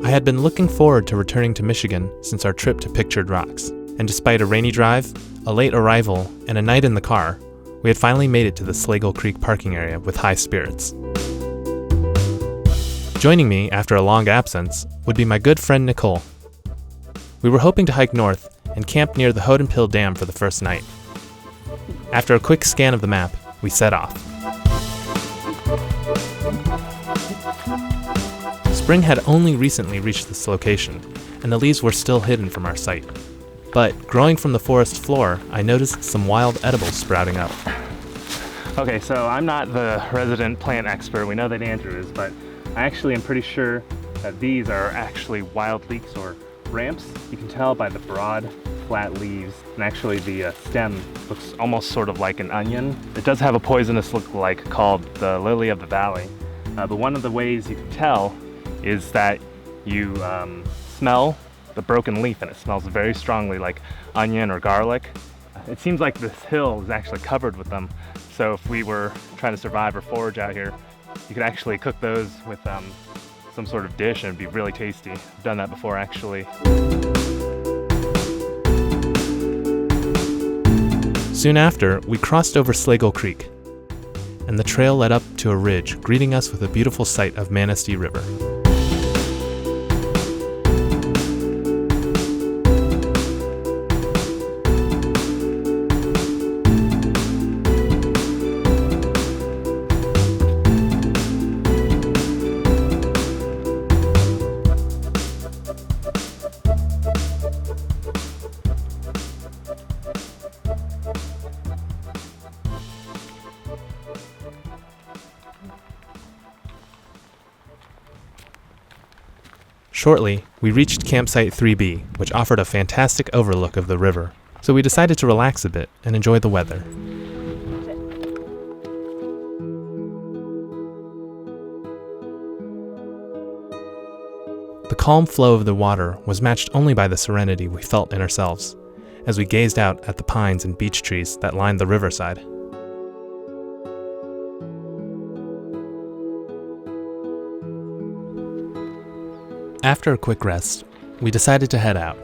I had been looking forward to returning to Michigan since our trip to Pictured Rocks, and despite a rainy drive, a late arrival, and a night in the car, we had finally made it to the Slagle Creek parking area with high spirits. Joining me after a long absence would be my good friend Nicole. We were hoping to hike north and camp near the Hodenpil Dam for the first night. After a quick scan of the map, we set off. Spring had only recently reached this location, and the leaves were still hidden from our sight. But growing from the forest floor, I noticed some wild edibles sprouting up. Okay, so I'm not the resident plant expert, we know that Andrew is, but I actually am pretty sure that these are actually wild leeks or ramps. You can tell by the broad, flat leaves, and actually the stem looks almost sort of like an onion. It does have a poisonous look-alike called the lily of the valley, but one of the ways you can tell is that you smell the broken leaf, and it smells very strongly like onion or garlic. It seems like this hill is actually covered with them, so if we were trying to survive or forage out here, you could actually cook those with some sort of dish and it'd be really tasty. I've done that before actually. Soon after, we crossed over Slagle Creek, and the trail led up to a ridge, greeting us with a beautiful sight of Manistee River. Shortly, we reached campsite 3B, which offered a fantastic overlook of the river, so we decided to relax a bit and enjoy the weather. The calm flow of the water was matched only by the serenity we felt in ourselves, as we gazed out at the pines and beech trees that lined the riverside. After a quick rest, we decided to head out.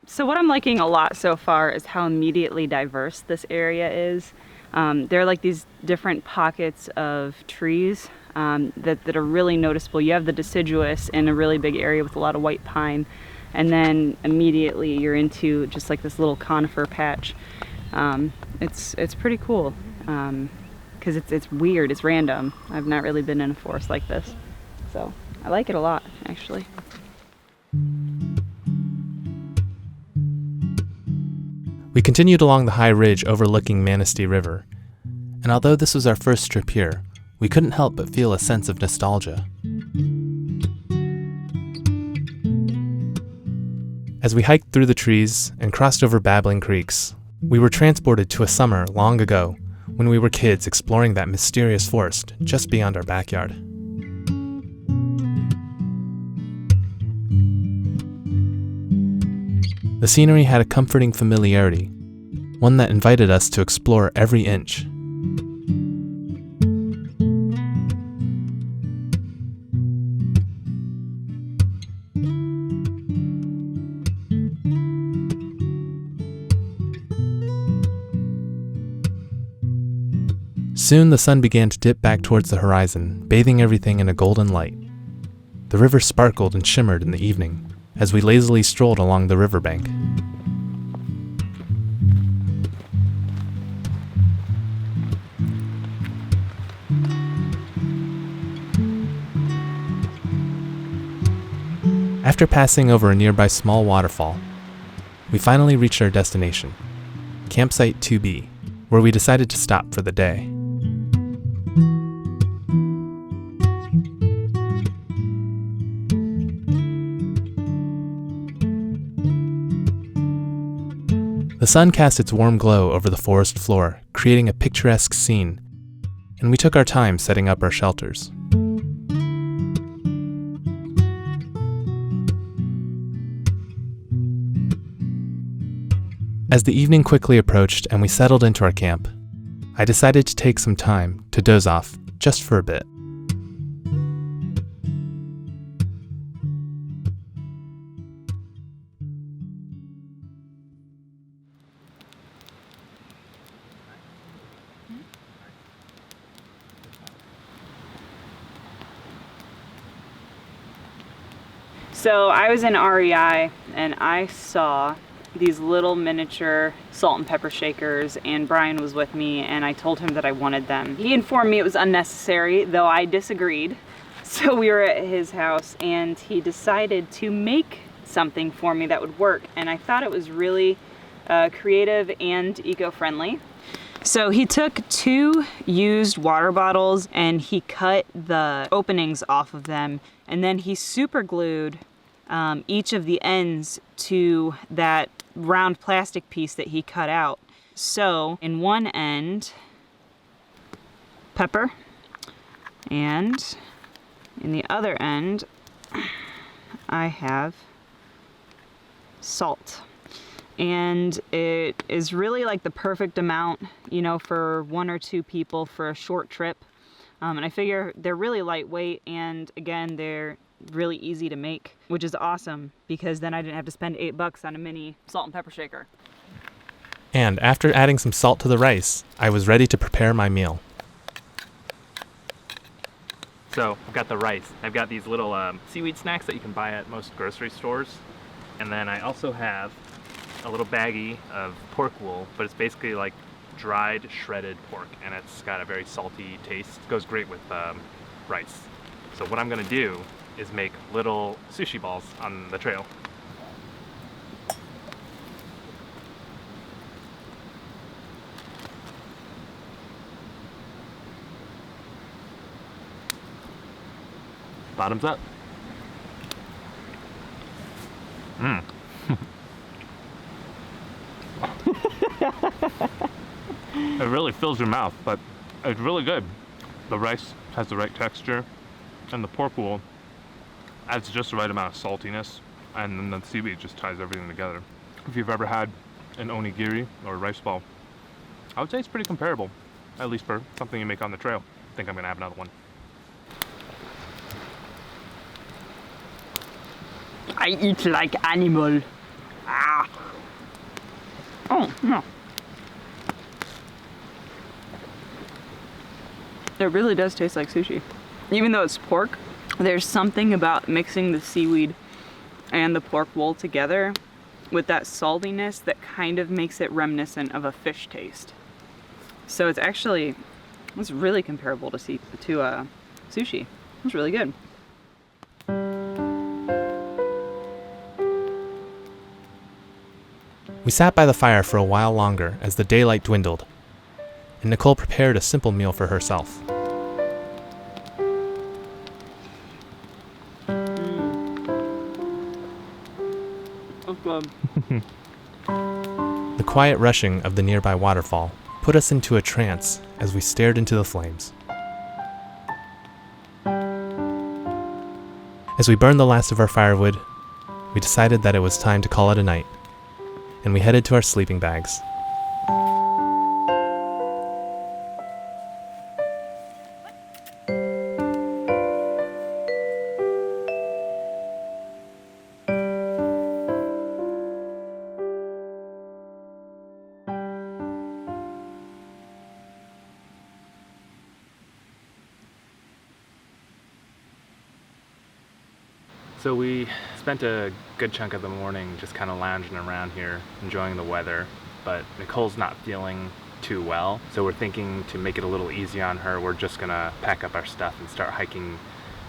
So what I'm liking a lot so far is how immediately diverse this area is. There are like these different pockets of trees that are really noticeable. You have the deciduous in a really big area with a lot of white pine, and then immediately you're into just like this little conifer patch. It's pretty cool because it's weird, it's random. I've not really been in a forest like this, so I like it a lot actually. We continued along the high ridge overlooking Manistee River, and although this was our first trip here, we couldn't help but feel a sense of nostalgia. As we hiked through the trees and crossed over babbling creeks, we were transported to a summer long ago when we were kids exploring that mysterious forest just beyond our backyard. The scenery had a comforting familiarity, one that invited us to explore every inch. Soon the sun began to dip back towards the horizon, bathing everything in a golden light. The river sparkled and shimmered in the evening as we lazily strolled along the riverbank. After passing over a nearby small waterfall, we finally reached our destination, campsite 2B, where we decided to stop for the day. The sun cast its warm glow over the forest floor, creating a picturesque scene, and we took our time setting up our shelters. As the evening quickly approached and we settled into our camp, I decided to take some time to doze off just for a bit. So I was in REI and I saw these little miniature salt and pepper shakers, and Bryan was with me and I told him that I wanted them. He informed me it was unnecessary, though I disagreed. So we were at his house and he decided to make something for me that would work, and I thought it was really creative and eco-friendly. So he took 2 used water bottles and he cut the openings off of them, and then he super glued each of the ends to that round plastic piece that he cut out. So in one end, pepper, and in the other end, I have salt. And it is really like the perfect amount, you know, for 1 or 2 people for a short trip. And I figure they're really lightweight, and again, they're really easy to make, which is awesome because then I didn't have to spend $8 on a mini salt and pepper shaker. And after adding some salt to the rice, I was ready to prepare my meal. So I've got the rice. I've got these little seaweed snacks that you can buy at most grocery stores. And then I also have a little baggie of pork wool, but it's basically like dried shredded pork, and it's got a very salty taste. It goes great with rice. So what I'm gonna do is make little sushi balls on the trail. Bottoms up. It really fills your mouth, but it's really good. The rice has the right texture, and the pork wool adds just the right amount of saltiness, and then the seaweed just ties everything together. If you've ever had an onigiri or a rice ball, I would say it's pretty comparable, at least for something you make on the trail. I think I'm gonna have another one. I eat like animal. Ah. Oh, no. It really does taste like sushi. Even though it's pork, there's something about mixing the seaweed and the pork wool together with that saltiness that kind of makes it reminiscent of a fish taste. So it's really comparable to sushi. It's really good. We sat by the fire for a while longer as the daylight dwindled, and Nicole prepared a simple meal for herself. The quiet rushing of the nearby waterfall put us into a trance as we stared into the flames. As we burned the last of our firewood, we decided that it was time to call it a night, and we headed to our sleeping bags. So we spent a good chunk of the morning just kind of lounging around here, enjoying the weather, but Nicole's not feeling too well, so we're thinking to make it a little easy on her, we're just gonna pack up our stuff and start hiking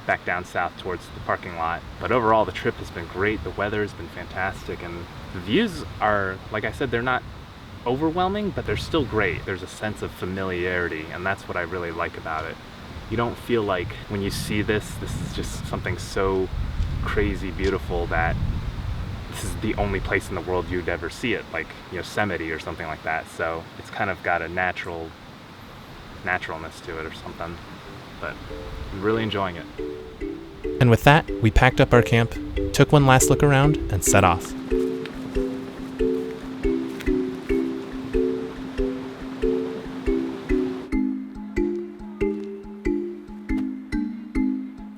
back down south towards the parking lot. But overall, the trip has been great, the weather has been fantastic, and the views are, like I said, they're not overwhelming, but they're still great. There's a sense of familiarity, and that's what I really like about it. You don't feel like when you see this is just something so crazy beautiful that this is the only place in the world you'd ever see it, like Yosemite or something like that. So it's kind of got a naturalness to it or something, but I'm really enjoying it. And with that, we packed up our camp, took one last look around, and set off.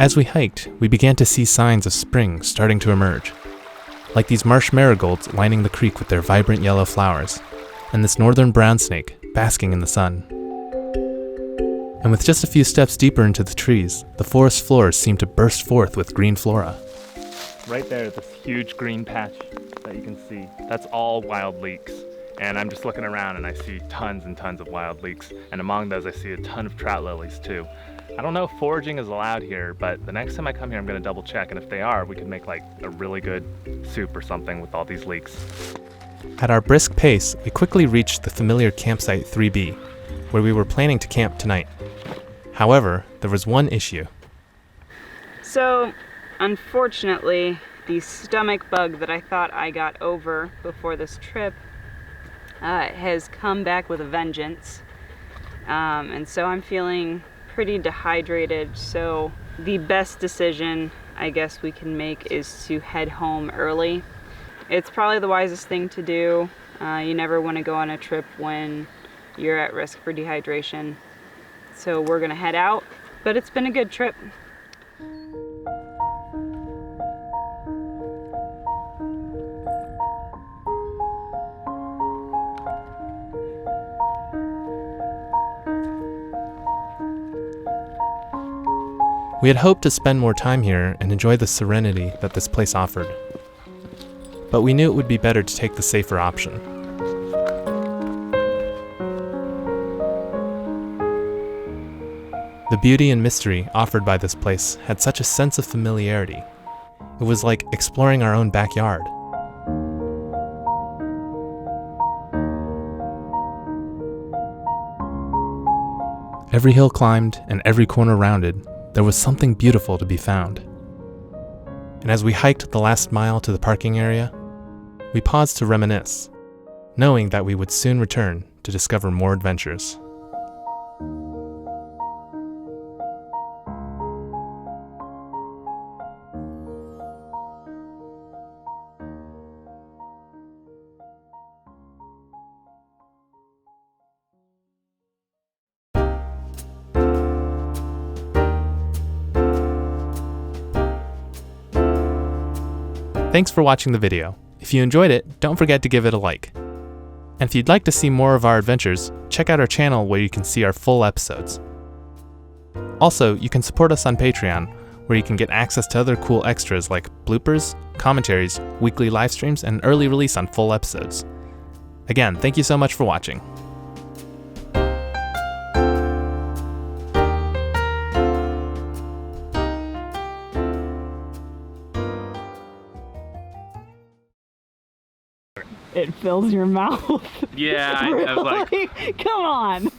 As we hiked, we began to see signs of spring starting to emerge, like these marsh marigolds lining the creek with their vibrant yellow flowers, and this northern brown snake basking in the sun. And with just a few steps deeper into the trees, the forest floors seemed to burst forth with green flora. Right there, this huge green patch that you can see, that's all wild leeks. And I'm just looking around and I see tons and tons of wild leeks. And among those, I see a ton of trout lilies too. I don't know if foraging is allowed here, but the next time I come here, I'm gonna double check. And if they are, we could make like a really good soup or something with all these leeks. At our brisk pace, we quickly reached the familiar campsite 3B, where we were planning to camp tonight. However, there was one issue. So, unfortunately, the stomach bug that I thought I got over before this trip has come back with a vengeance. And so I'm feeling pretty dehydrated. So the best decision I guess we can make is to head home early. It's probably the wisest thing to do. You never want to go on a trip when you're at risk for dehydration. So we're gonna head out, but it's been a good trip. We had hoped to spend more time here and enjoy the serenity that this place offered. But we knew it would be better to take the safer option. The beauty and mystery offered by this place had such a sense of familiarity. It was like exploring our own backyard. Every hill climbed and every corner rounded, there was something beautiful to be found. And as we hiked the last mile to the parking area, we paused to reminisce, knowing that we would soon return to discover more adventures. Thanks for watching the video. If you enjoyed it, don't forget to give it a like. And if you'd like to see more of our adventures, check out our channel where you can see our full episodes. Also, you can support us on Patreon, where you can get access to other cool extras like bloopers, commentaries, weekly live streams, and early release on full episodes. Again, thank you so much for watching. It fills your mouth. Yeah, I was like, Come on.